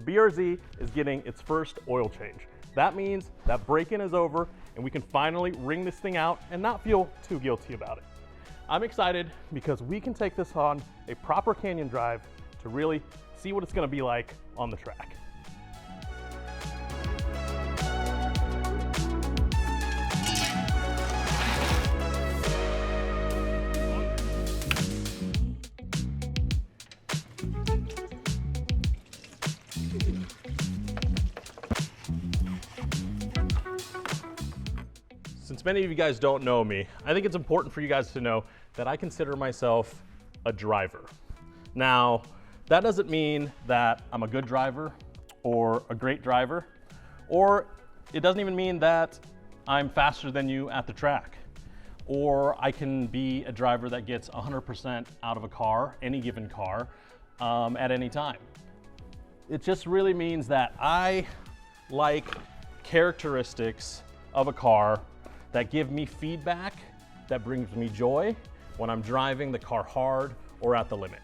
the BRZ is getting its first oil change. That means that break-in is over and we can finally wring this thing out and not feel too guilty about it. I'm excited because we can take this on a proper canyon drive to really see what it's going to be like on the track. Since many of you guys don't know me, I think it's important for you guys to know that I consider myself a driver. Now, that doesn't mean that I'm a good driver or a great driver, or it doesn't even mean that I'm faster than you at the track, or I can be a driver that gets 100% out of a car, any given car, at any time. It just really means that I like characteristics of a car that give me feedback that brings me joy when I'm driving the car hard or at the limit.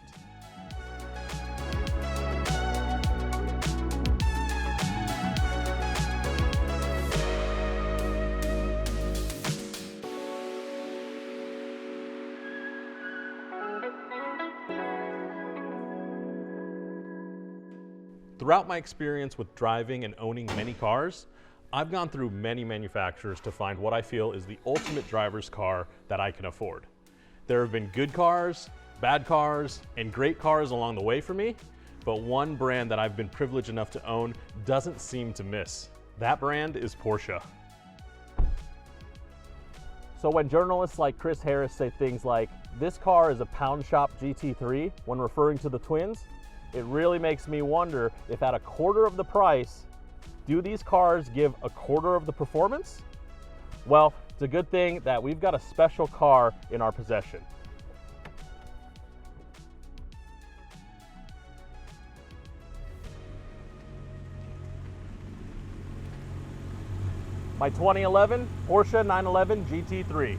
Throughout my experience with driving and owning many cars, I've gone through many manufacturers to find what I feel is the ultimate driver's car that I can afford. There have been good cars, bad cars, and great cars along the way for me, but one brand that I've been privileged enough to own doesn't seem to miss. That brand is Porsche. So when journalists like Chris Harris say things like, "This car is a pound shop GT3" when referring to the twins, it really makes me wonder if at a quarter of the price, do these cars give a quarter of the performance? Well, it's a good thing that we've got a special car in our possession. My 2011 Porsche 911 GT3.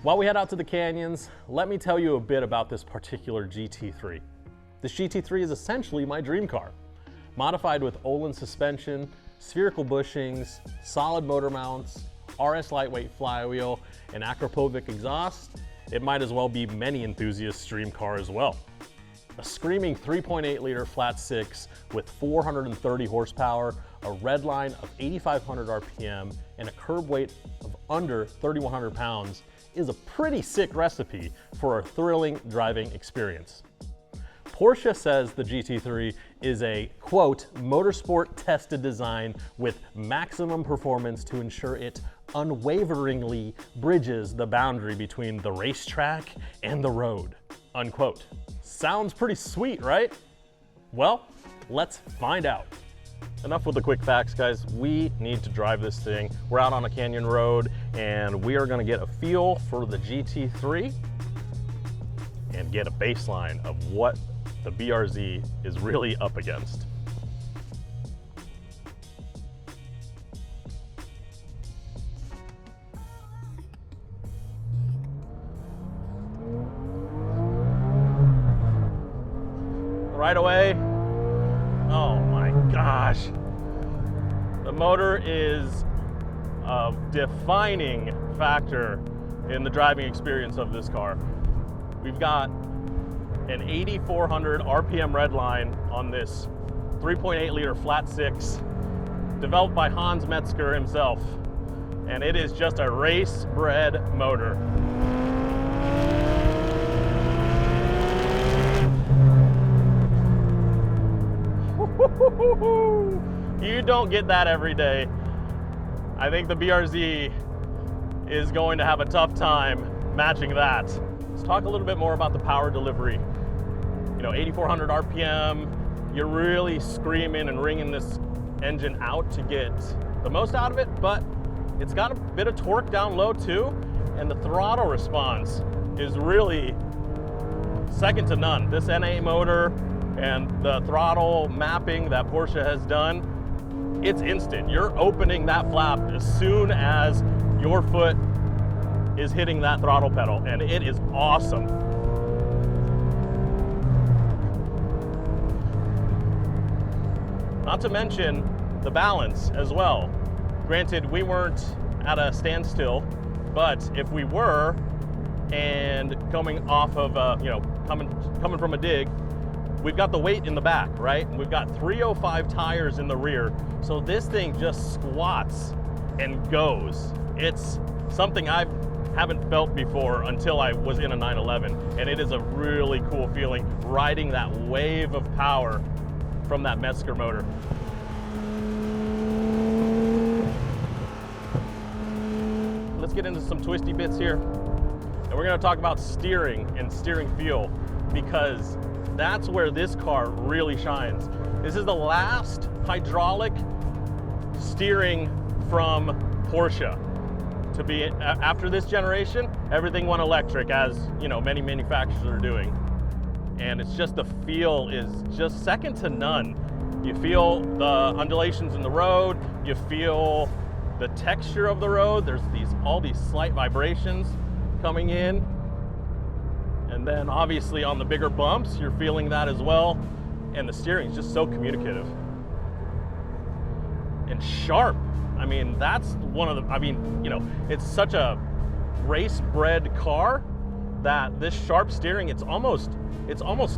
While we head out to the canyons, let me tell you a bit about this particular GT3. This GT3 is essentially my dream car. Modified with Olin suspension, spherical bushings, solid motor mounts, RS lightweight flywheel, and Akrapovic exhaust, it might as well be many enthusiasts' dream car as well. A screaming 3.8 liter flat six with 430 horsepower, a red line of 8,500 RPM, and a curb weight of under 3,100 pounds is a pretty sick recipe for a thrilling driving experience. Porsche says the GT3 is a, quote, motorsport tested design with maximum performance to ensure it unwaveringly bridges the boundary between the racetrack and the road, unquote. Sounds pretty sweet, right? Well, let's find out. Enough with the quick facts, guys. We need to drive this thing. We're out on a canyon road and we are gonna get a feel for the GT3 and get a baseline of what the BRZ is really up against. Right away, oh my gosh. The motor is a defining factor in the driving experience of this car. We've got an 8,400 RPM red line on this 3.8 liter flat six, developed by Hans Metzger himself. And it is just a race-bred motor. You don't get that every day. I think the BRZ is going to have a tough time matching that. Let's talk a little bit more about the power delivery. You know, 8,400 RPM, you're really screaming and wringing this engine out to get the most out of it, but it's got a bit of torque down low too, and the throttle response is really second to none. This N8 motor and the throttle mapping that Porsche has done, it's instant. You're opening that flap as soon as your foot is hitting that throttle pedal, and it is awesome. Not to mention the balance as well. Granted, we weren't at a standstill, but if we were, and coming off of, coming from a dig, we've got the weight in the back, right? We've got 305 tires in the rear, so this thing just squats and goes. It's something I haven't felt before until I was in a 911, and it is a really cool feeling riding that wave of power from that Metzger motor. Let's get into some twisty bits here. And we're gonna talk about steering and steering feel, because that's where this car really shines. This is the last hydraulic steering from Porsche to be. After this generation, everything went electric, as you know, many manufacturers are doing. And it's just, the feel is just second to none. You feel the undulations in the road, you feel the texture of the road. There's all these slight vibrations coming in. And then obviously on the bigger bumps, you're feeling that as well. And the steering is just so communicative. And sharp. I mean, that's one of the, it's such a race-bred car that this sharp steering, it's almost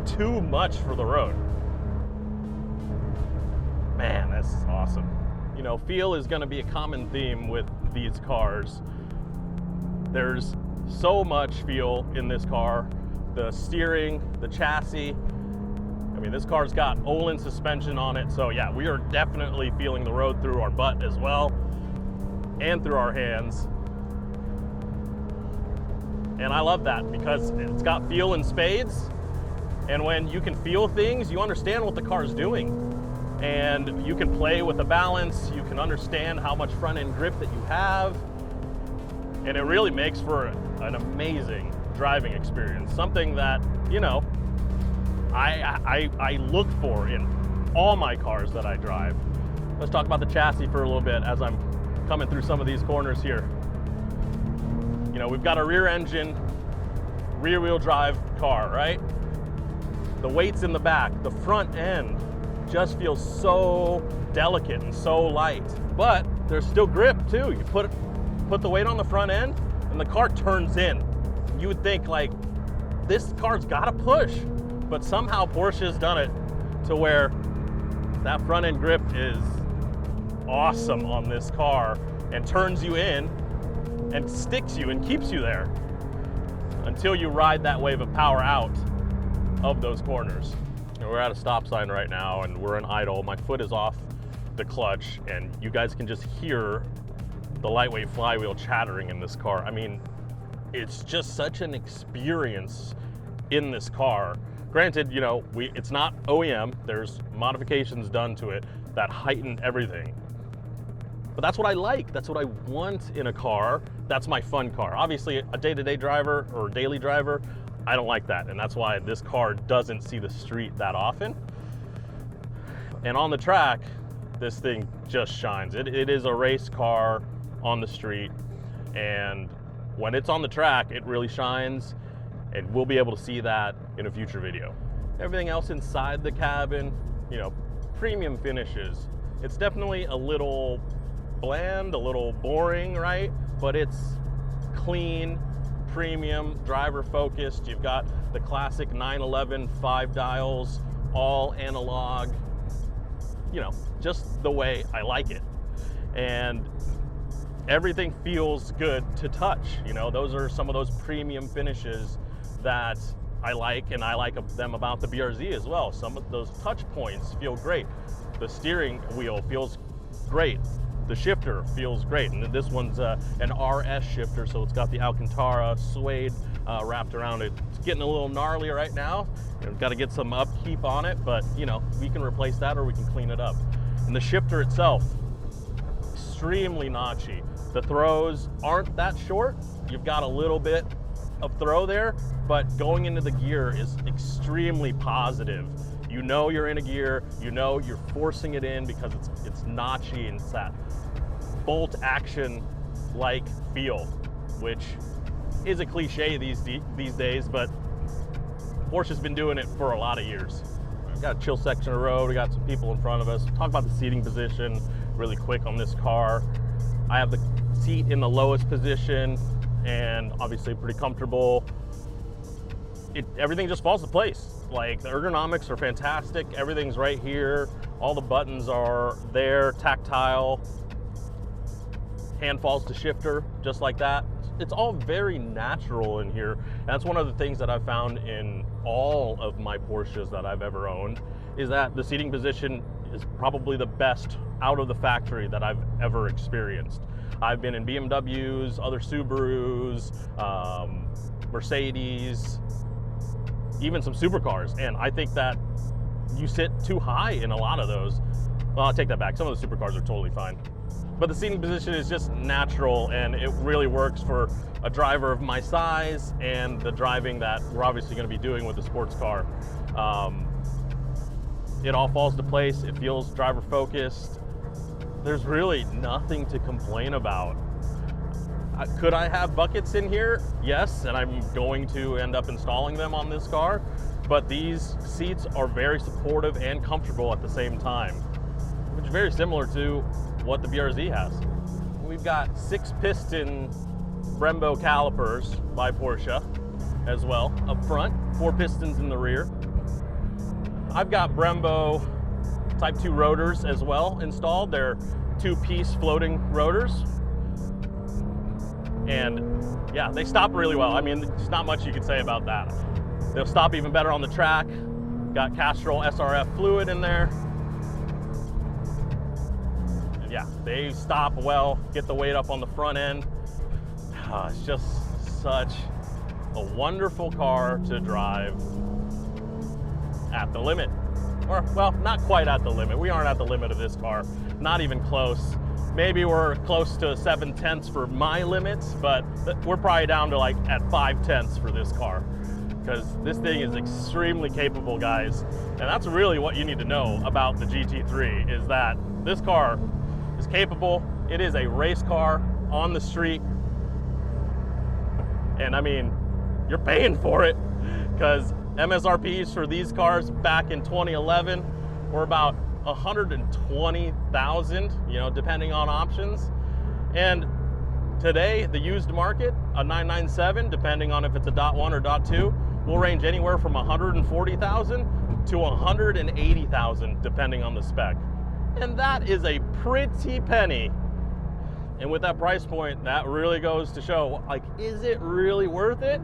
too much for the road. Man, that's awesome. You know, feel is gonna be a common theme with these cars. There's so much feel in this car. The steering, the chassis. I mean, this car's got Olin suspension on it, so yeah, we are definitely feeling the road through our butt as well, and through our hands. And I love that, because it's got feel in spades, and when you can feel things, you understand what the car is doing. And you can play with the balance, you can understand how much front end grip that you have, and it really makes for an amazing driving experience. Something that, you know, I look for in all my cars that I drive. Let's talk about the chassis for a little bit as I'm coming through some of these corners here. You know, we've got a rear engine, rear wheel drive car, right? The weight's in the back. The front end just feels so delicate and so light, but there's still grip too. You put the weight on the front end and the car turns in. You would think, like, this car's gotta push, but somehow Porsche's done it to where that front end grip is awesome on this car and turns you in and sticks you and keeps you there until you ride that wave of power out of those corners. And we're at a stop sign right now and we're in idle. My foot is off the clutch and you guys can just hear the lightweight flywheel chattering in this car. I mean, it's just such an experience in this car. Granted, you know, it's not OEM. There's modifications done to it that heighten everything. But that's what I like. That's what I want in a car. That's my fun car. Obviously, a day-to-day driver or daily driver, I don't like that. And that's why this car doesn't see the street that often. And on the track, this thing just shines. It is a race car on the street. And when it's on the track, it really shines. And we'll be able to see that in a future video. Everything else inside the cabin, you know, premium finishes. It's definitely a little bland, a little boring, right? But it's clean, premium, driver focused. You've got the classic 911 5 dials, all analog, you know, just the way I like it. And everything feels good to touch. You know, those are some of those premium finishes that I like, and I like them about the BRZ as well. Some of those touch points feel great. The steering wheel feels great. The shifter feels great, and this one's an RS shifter, so it's got the Alcantara suede wrapped around it. It's getting a little gnarly right now. We've got to get some upkeep on it, but you know, we can replace that or we can clean it up. And the shifter itself, extremely notchy. The throws aren't that short. You've got a little bit of throw there, but going into the gear is extremely positive. You know you're in a gear, you know you're forcing it in because it's notchy and it's that bolt action like feel, which is a cliche these days, but Porsche's been doing it for a lot of years. got a chill section of road. We got some people in front of us. Talk about the seating position really quick on this car. I have the seat in the lowest position and obviously pretty comfortable. Everything just falls into place. Like, the ergonomics are fantastic. Everything's right here. All the buttons are there, tactile. Hand falls to shifter, just like that. It's all very natural in here. And that's one of the things that I've found in all of my Porsches that I've ever owned, is that the seating position is probably the best out of the factory that I've ever experienced. I've been in BMWs, other Subarus, Mercedes, even some supercars, and I think that you sit too high in a lot of those. Well, I'll take that back. Some of the supercars are totally fine. But the seating position is just natural, and it really works for a driver of my size and the driving that we're obviously going to be doing with the sports car. It all falls into place. It feels driver focused. There's really nothing to complain about. Could I have buckets in here? Yes, and I'm going to end up installing them on this car, but these seats are very supportive and comfortable at the same time, which is very similar to what the BRZ has. We've got 6-piston Brembo calipers by Porsche as well up front, 4 pistons in the rear. I've got Brembo Type 2 rotors as well installed. They're 2-piece floating rotors. And yeah, they stop really well. I mean, there's not much you can say about that. They'll stop even better on the track. Got Castrol SRF fluid in there. And yeah, they stop well, get the weight up on the front end. It's just such a wonderful car to drive at the limit. Or, well, not quite at the limit. We aren't at the limit of this car, not even close. Maybe we're close to 7/10 for my limits, but we're probably down to like at 5/10 for this car, because this thing is extremely capable, guys. And that's really what you need to know about the GT3, is that this car is capable. It is a race car on the street. And I mean, you're paying for it, because MSRPs for these cars back in 2011 were about 120,000, you know, depending on options. And today, the used market, a 997, depending on if it's a .1 or .2, will range anywhere from 140,000 to 180,000, depending on the spec. And that is a pretty penny. And with that price point, that really goes to show, like, is it really worth it?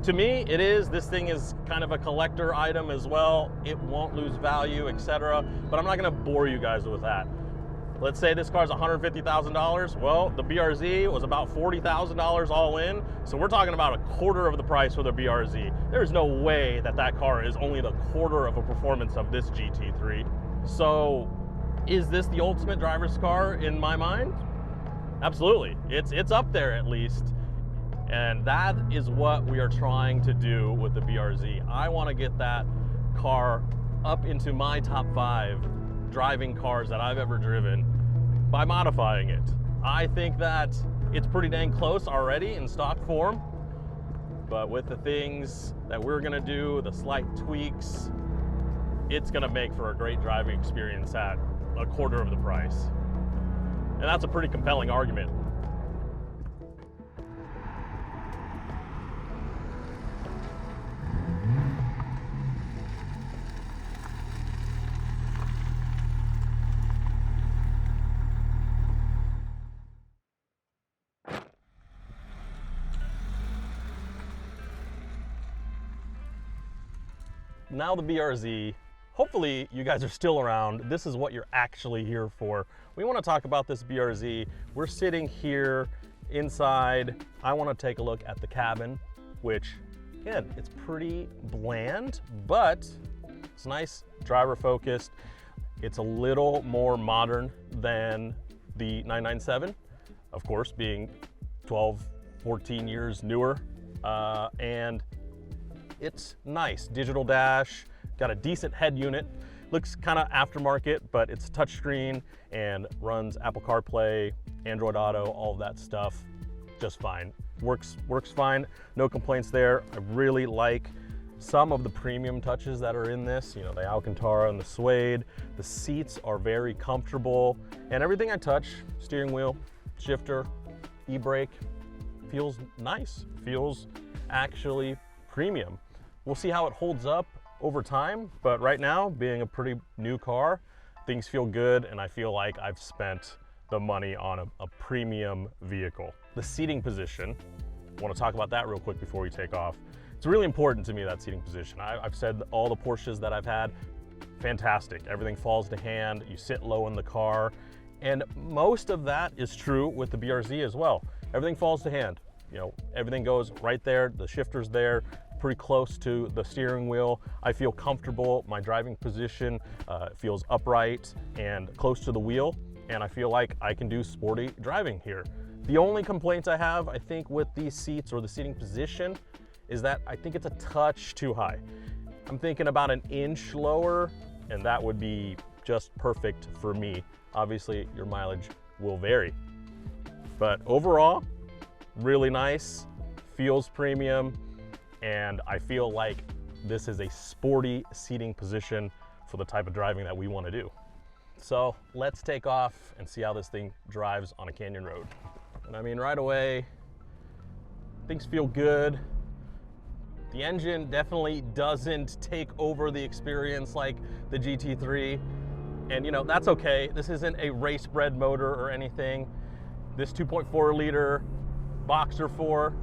To me, it is. This thing is kind of a collector item as well. It won't lose value, etc. But I'm not gonna bore you guys with that. Let's say this car's $150,000. Well, the BRZ was about $40,000 all in. So we're talking about a quarter of the price for the BRZ. There's no way that that car is only the quarter of a performance of this GT3. So is this the ultimate driver's car in my mind? Absolutely. It's up there at least. And that is what we are trying to do with the BRZ. I want to get that car up into my top 5 driving cars that I've ever driven by modifying it. I think that it's pretty dang close already in stock form, but with the things that we're gonna do, the slight tweaks, it's gonna make for a great driving experience at a quarter of the price. And that's a pretty compelling argument. Now the BRZ, hopefully you guys are still around. This is what you're actually here for. We want to talk about this BRZ. We're sitting here inside. I want to take a look at the cabin, which, again, it's pretty bland, but it's nice, driver focused. It's a little more modern than the 997, of course, being 12, 14 years newer, and it's nice. Digital dash, got a decent head unit. Looks kind of aftermarket, but it's touchscreen and runs Apple CarPlay, Android Auto, all of that stuff just fine. Works fine, no complaints there. I really like some of the premium touches that are in this, you know, the Alcantara and the suede. The seats are very comfortable, and everything I touch, steering wheel, shifter, e-brake, feels nice, feels actually premium. We'll see how it holds up over time, but right now, being a pretty new car, things feel good, and I feel like I've spent the money on a premium vehicle. The seating position, I want to talk about that real quick before we take off. It's really important to me, that seating position. I've said all the Porsches that I've had, fantastic. Everything falls to hand, you sit low in the car, and most of that is true with the BRZ as well. Everything falls to hand. You know, everything goes right there, the shifter's there, pretty close to the steering wheel. I feel comfortable, my driving position feels upright and close to the wheel, and I feel like I can do sporty driving here. The only complaints I have, I think, with these seats or the seating position is that I think it's a touch too high. I'm thinking about an inch lower, and that would be just perfect for me. Obviously, your mileage will vary. But overall, really nice, feels premium, and I feel like this is a sporty seating position for the type of driving that we want to do. So let's take off and see how this thing drives on a canyon road. And I mean, right away, things feel good. The engine definitely doesn't take over the experience like the GT3. And you know, that's okay. This isn't a race bred motor or anything. This 2.4 liter Boxer 4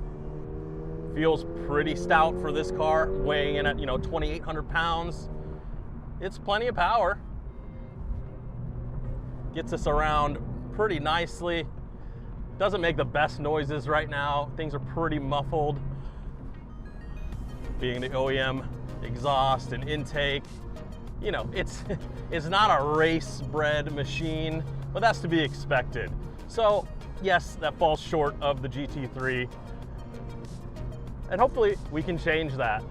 feels pretty stout for this car, weighing in at, you know, 2,800 pounds. It's plenty of power. Gets us around pretty nicely. Doesn't make the best noises right now. Things are pretty muffled. Being the OEM exhaust and intake, you know, it's not a race-bred machine, but that's to be expected. So yes, that falls short of the GT3, and hopefully we can change that,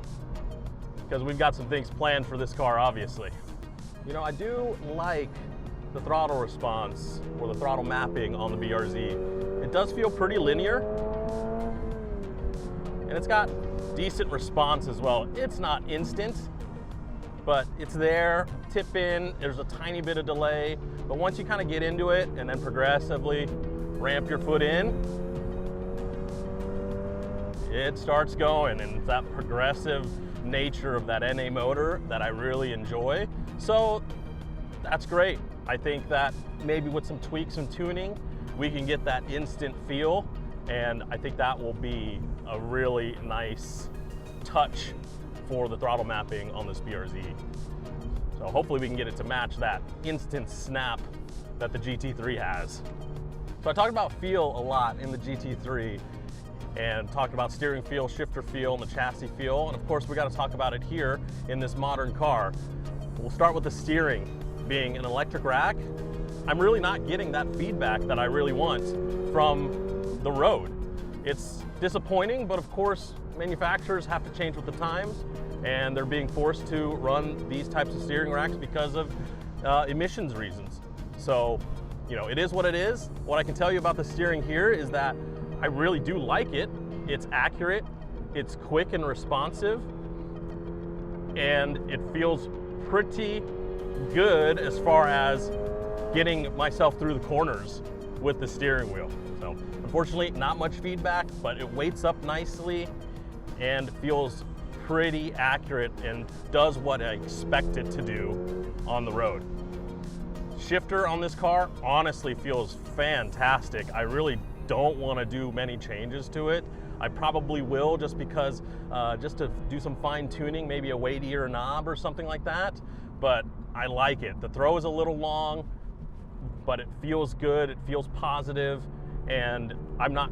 because we've got some things planned for this car, obviously. You know, I do like the throttle response, or the throttle mapping on the BRZ. It does feel pretty linear, and it's got decent response as well. It's not instant, but it's there. Tip in, there's a tiny bit of delay, but once you kind of get into it and then progressively ramp your foot in, it starts going, and it's that progressive nature of that NA motor that I really enjoy. So that's great. I think that maybe with some tweaks and tuning, we can get that instant feel, and I think that will be a really nice touch for the throttle mapping on this BRZ. So hopefully we can get it to match that instant snap that the GT3 has. So I talked about feel a lot in the GT3, and talked about steering feel, shifter feel, and the chassis feel, and of course we got to talk about it here in this modern car. We'll start with the steering. Being an electric rack, I'm really not getting that feedback that I really want from the road. It's disappointing, but of course manufacturers have to change with the times, and they're being forced to run these types of steering racks because of emissions reasons. So, you know, it is what it is. What I can tell you about the steering here is that I really do like it. It's accurate, it's quick and responsive, and it feels pretty good as far as getting myself through the corners with the steering wheel. So unfortunately, not much feedback, but it weights up nicely and feels pretty accurate and does what I expect it to do on the road. Shifter on this car honestly feels fantastic. I really don't want to do many changes to it. I probably will, just because, just to do some fine tuning, maybe a weightier knob or something like that, but I like it. The throw is a little long, but it feels good, it feels positive, and I'm not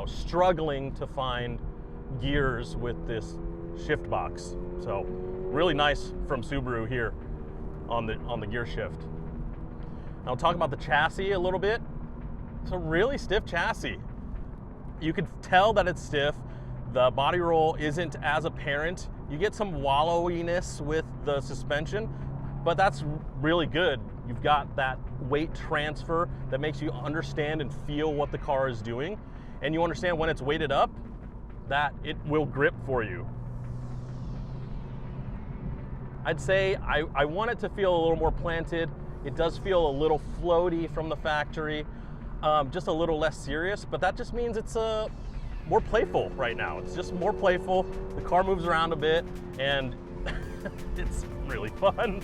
struggling to find gears with this shift box. So really nice from Subaru here on the gear shift. Now I'll talk about the chassis a little bit. It's a really stiff chassis. You can tell that it's stiff. The body roll isn't as apparent. You get some wallowiness with the suspension, but that's really good. You've got that weight transfer that makes you understand and feel what the car is doing, and you understand when it's weighted up that it will grip for you. I'd say I want it to feel a little more planted. It does feel a little floaty from the factory, just a little less serious, but that just means it's more playful right now. It's just more playful. The car moves around a bit, and it's really fun.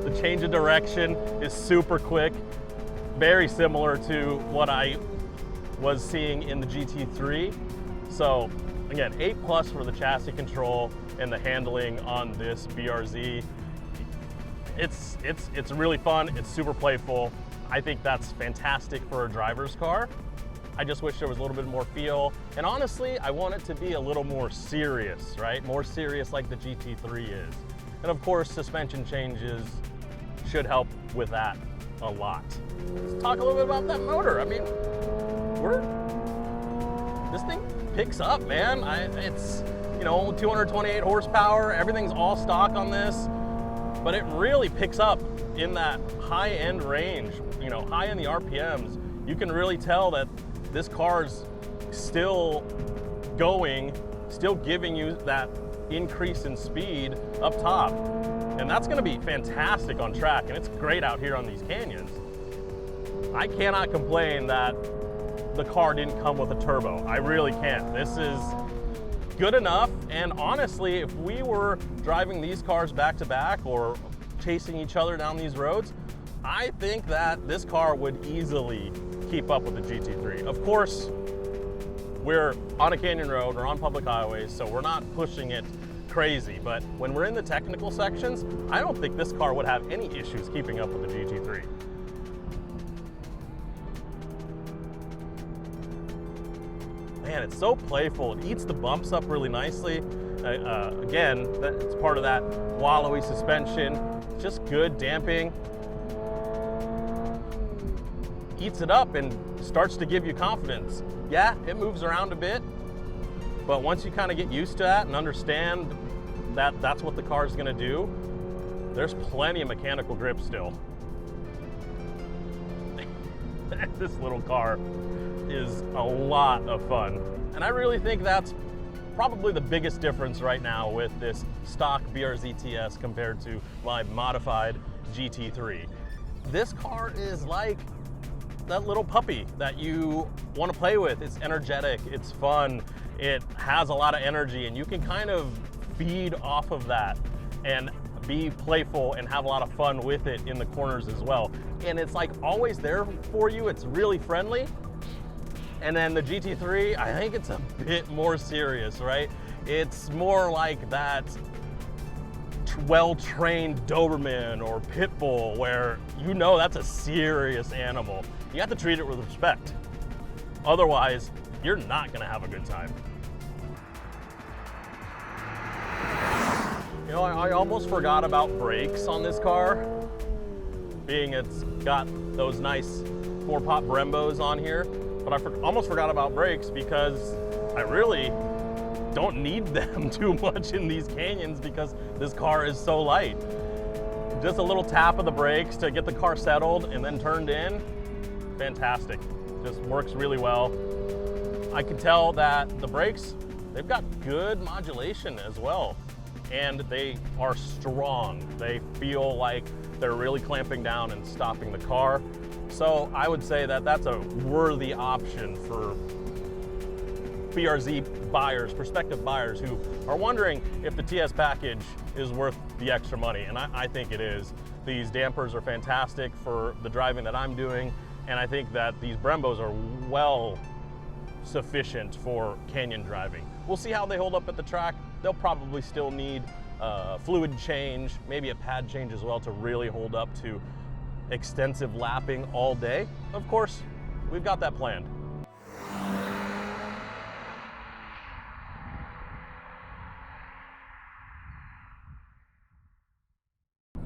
The change of direction is super quick, very similar to what I was seeing in the GT3. So again, 8+ for the chassis control and the handling on this BRZ. It's really fun, it's super playful. I think that's fantastic for a driver's car. I just wish there was a little bit more feel. And honestly, I want it to be a little more serious, right? More serious like the GT3 is. And of course, suspension changes should help with that a lot. Let's talk a little bit about that motor. I mean, this thing picks up, man. It's, you know, 228 horsepower. Everything's all stock on this, but it really picks up in that high-end range, you know, high in the RPMs. You can really tell that this car's still going, still giving you that increase in speed up top. And that's gonna be fantastic on track, and it's great out here on these canyons. I cannot complain that the car didn't come with a turbo. I really can't. This is good enough, and honestly, if we were driving these cars back to back or chasing each other down these roads, I think that this car would easily keep up with the GT3. Of course, we're on a canyon road, we're on public highways, so we're not pushing it crazy, but when we're in the technical sections, I don't think this car would have any issues keeping up with the GT3. Man, it's so playful. It eats the bumps up really nicely. Again, it's part of that wallowy suspension. Just good damping. Eats it up and starts to give you confidence. Yeah, it moves around a bit, but once you kind of get used to that and understand that that's what the car is going to do, there's plenty of mechanical grip still. This little car is a lot of fun. And I really think that's probably the biggest difference right now with this stock BRZ TS compared to my modified GT3. This car is like that little puppy that you want to play with. It's energetic, it's fun, it has a lot of energy, and you can kind of feed off of that and be playful and have a lot of fun with it in the corners as well. And it's like always there for you. It's really friendly. And then the GT3, I think it's a bit more serious, right? It's more like that well-trained Doberman or pit bull where you know that's a serious animal. You have to treat it with respect. Otherwise, you're not gonna have a good time. You know, I almost forgot about brakes on this car, being it's got those nice 4-pop Brembos on here, but I almost forgot about brakes because I really don't need them too much in these canyons because this car is so light. Just a little tap of the brakes to get the car settled and then turned in, fantastic. Just works really well. I can tell that the brakes, they've got good modulation as well. And they are strong. They feel like they're really clamping down and stopping the car. So I would say that that's a worthy option for BRZ buyers, prospective buyers who are wondering if the TS package is worth the extra money, and I think it is. These dampers are fantastic for the driving that I'm doing, and I think that these Brembos are well sufficient for canyon driving. We'll see how they hold up at the track. They'll probably still need fluid change, maybe a pad change as well to really hold up to extensive lapping all day. Of course, we've got that planned.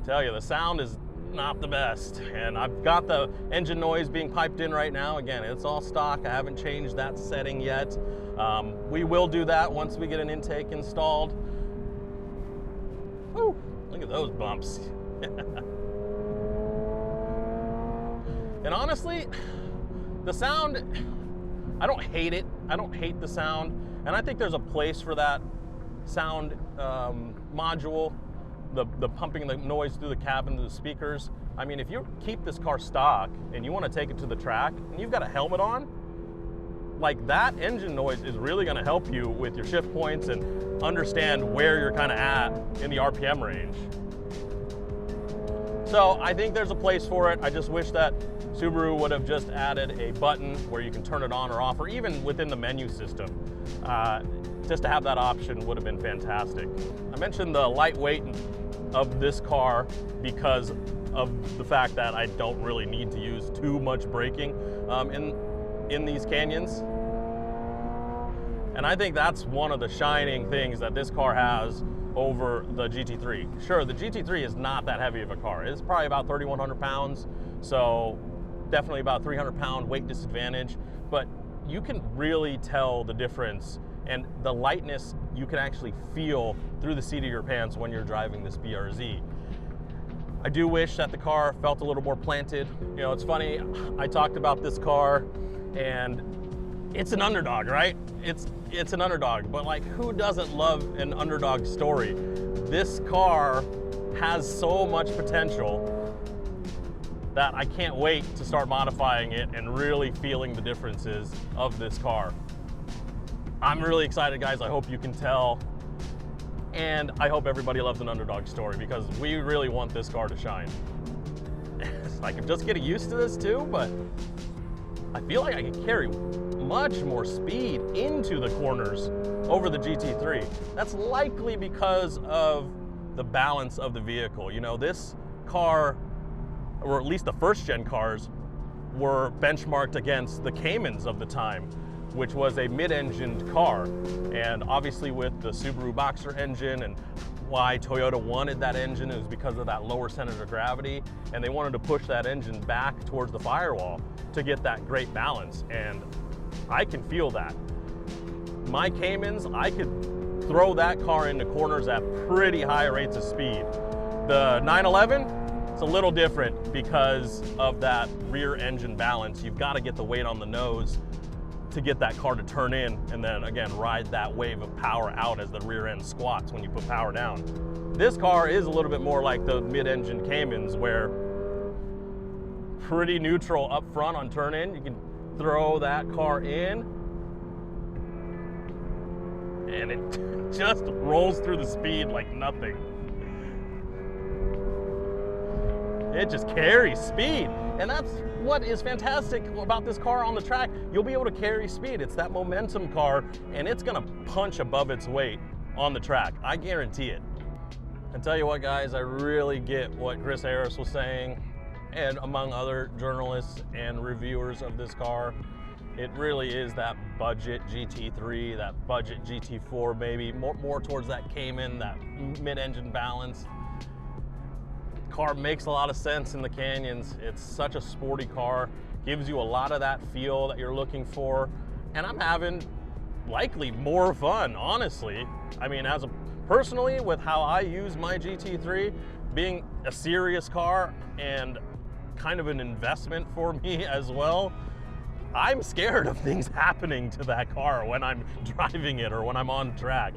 Tell you, the sound is not the best, and I've got the engine noise being piped in right now. Again, it's all stock. I haven't changed that setting yet. We will do that once we get an intake installed. Woo, look at those bumps. And honestly, the sound, I don't hate it. I don't hate the sound, and I think there's a place for that sound module, the pumping the noise through the cabin to the speakers. I mean, if you keep this car stock and you want to take it to the track and you've got a helmet on, like that engine noise is really going to help you with your shift points and understand where you're kind of at in the RPM range. So I think there's a place for it. I just wish that Subaru would have just added a button where you can turn it on or off, or even within the menu system. Just to have that option would have been fantastic. I mentioned the lightweight of this car because of the fact that I don't really need to use too much braking in these canyons. And I think that's one of the shining things that this car has over the GT3. Sure, the GT3 is not that heavy of a car. It's probably about 3,100 pounds, so definitely about 300-pound weight disadvantage, but you can really tell the difference, and the lightness you can actually feel through the seat of your pants when you're driving this BRZ. I do wish that the car felt a little more planted. You know, it's funny, I talked about this car, and it's an underdog, right? It's an underdog, but like, who doesn't love an underdog story? This car has so much potential that I can't wait to start modifying it and really feeling the differences of this car. I'm really excited, guys. I hope you can tell. And I hope everybody loves an underdog story because we really want this car to shine. Like, I'm just getting used to this too, but I feel like I can carry much more speed into the corners over the GT3. That's likely because of the balance of the vehicle. You know, this car, or at least the first gen cars, were benchmarked against the Caymans of the time, which was a mid-engined car. And obviously with the Subaru Boxer engine, and why Toyota wanted that engine is because of that lower center of gravity, and they wanted to push that engine back towards the firewall to get that great balance. And I can feel that. My Caymans, I could throw that car into corners at pretty high rates of speed. The 911, it's a little different because of that rear engine balance. You've got to get the weight on the nose to get that car to turn in and then again ride that wave of power out as the rear end squats when you put power down. This car is a little bit more like the mid-engine Caymans, where pretty neutral up front on turn in. You can throw that car in and it just rolls through the speed like nothing. It just carries speed. And that's what is fantastic about this car on the track. You'll be able to carry speed. It's that momentum car, and it's gonna punch above its weight on the track. I guarantee it. And tell you what, guys, I really get what Chris Harris was saying, and among other journalists and reviewers of this car. It really is that budget GT3, that budget GT4, maybe more towards that Cayman, that mid-engine balance. Car makes a lot of sense in the canyons. It's such a sporty car, gives you a lot of that feel that you're looking for, and I'm having likely more fun, honestly. I mean, personally, with how I use my GT3, being a serious car and kind of an investment for me as well, I'm scared of things happening to that car when I'm driving it or when I'm on track.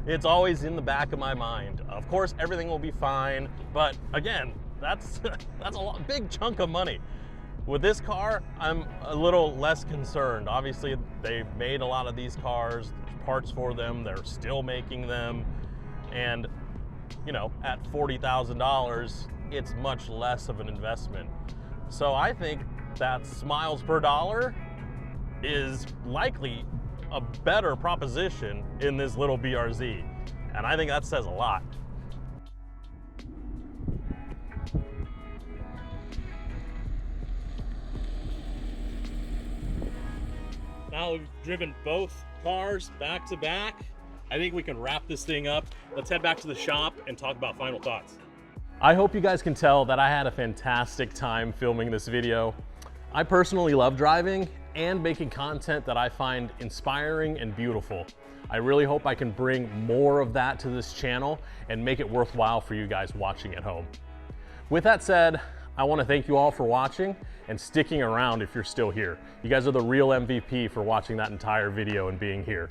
It's always in the back of my mind. Of course, everything will be fine, but again, that's a big chunk of money. With this car, I'm a little less concerned. Obviously, they've made a lot of these cars, there's parts for them, they're still making them, and you know, at $40,000, it's much less of an investment. So I think that miles per dollar is likely a better proposition in this little BRZ. And I think that says a lot. Now we've driven both cars back to back. I think we can wrap this thing up. Let's head back to the shop and talk about final thoughts. I hope you guys can tell that I had a fantastic time filming this video. I personally love driving and making content that I find inspiring and beautiful. I really hope I can bring more of that to this channel and make it worthwhile for you guys watching at home. With that said, I want to thank you all for watching and sticking around if you're still here. You guys are the real MVP for watching that entire video and being here.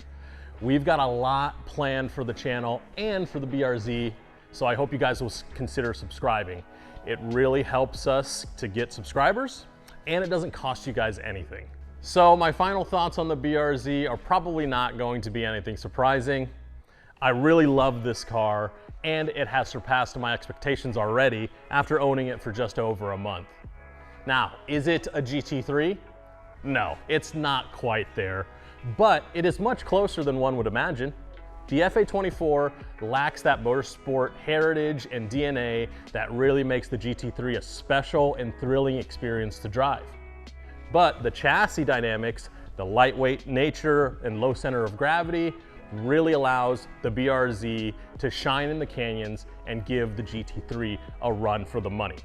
We've got a lot planned for the channel and for the BRZ, so I hope you guys will consider subscribing. It really helps us to get subscribers, and it doesn't cost you guys anything. So my final thoughts on the BRZ are probably not going to be anything surprising. I really love this car, and it has surpassed my expectations already after owning it for just over a month. Now, is it a GT3? No, it's not quite there, but it is much closer than one would imagine. The FA24 lacks that motorsport heritage and DNA that really makes the GT3 a special and thrilling experience to drive. But the chassis dynamics, the lightweight nature and low center of gravity really allows the BRZ to shine in the canyons and give the GT3 a run for the money.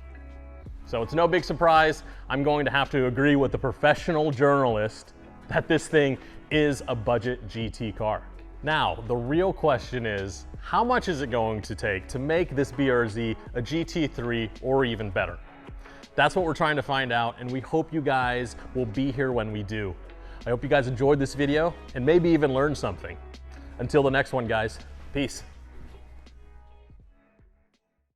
So it's no big surprise, I'm going to have to agree with the professional journalist that this thing is a budget GT car. Now, the real question is, how much is it going to take to make this BRZ a GT3 or even better? That's what we're trying to find out, and we hope you guys will be here when we do. I hope you guys enjoyed this video and maybe even learned something. Until the next one, guys, peace.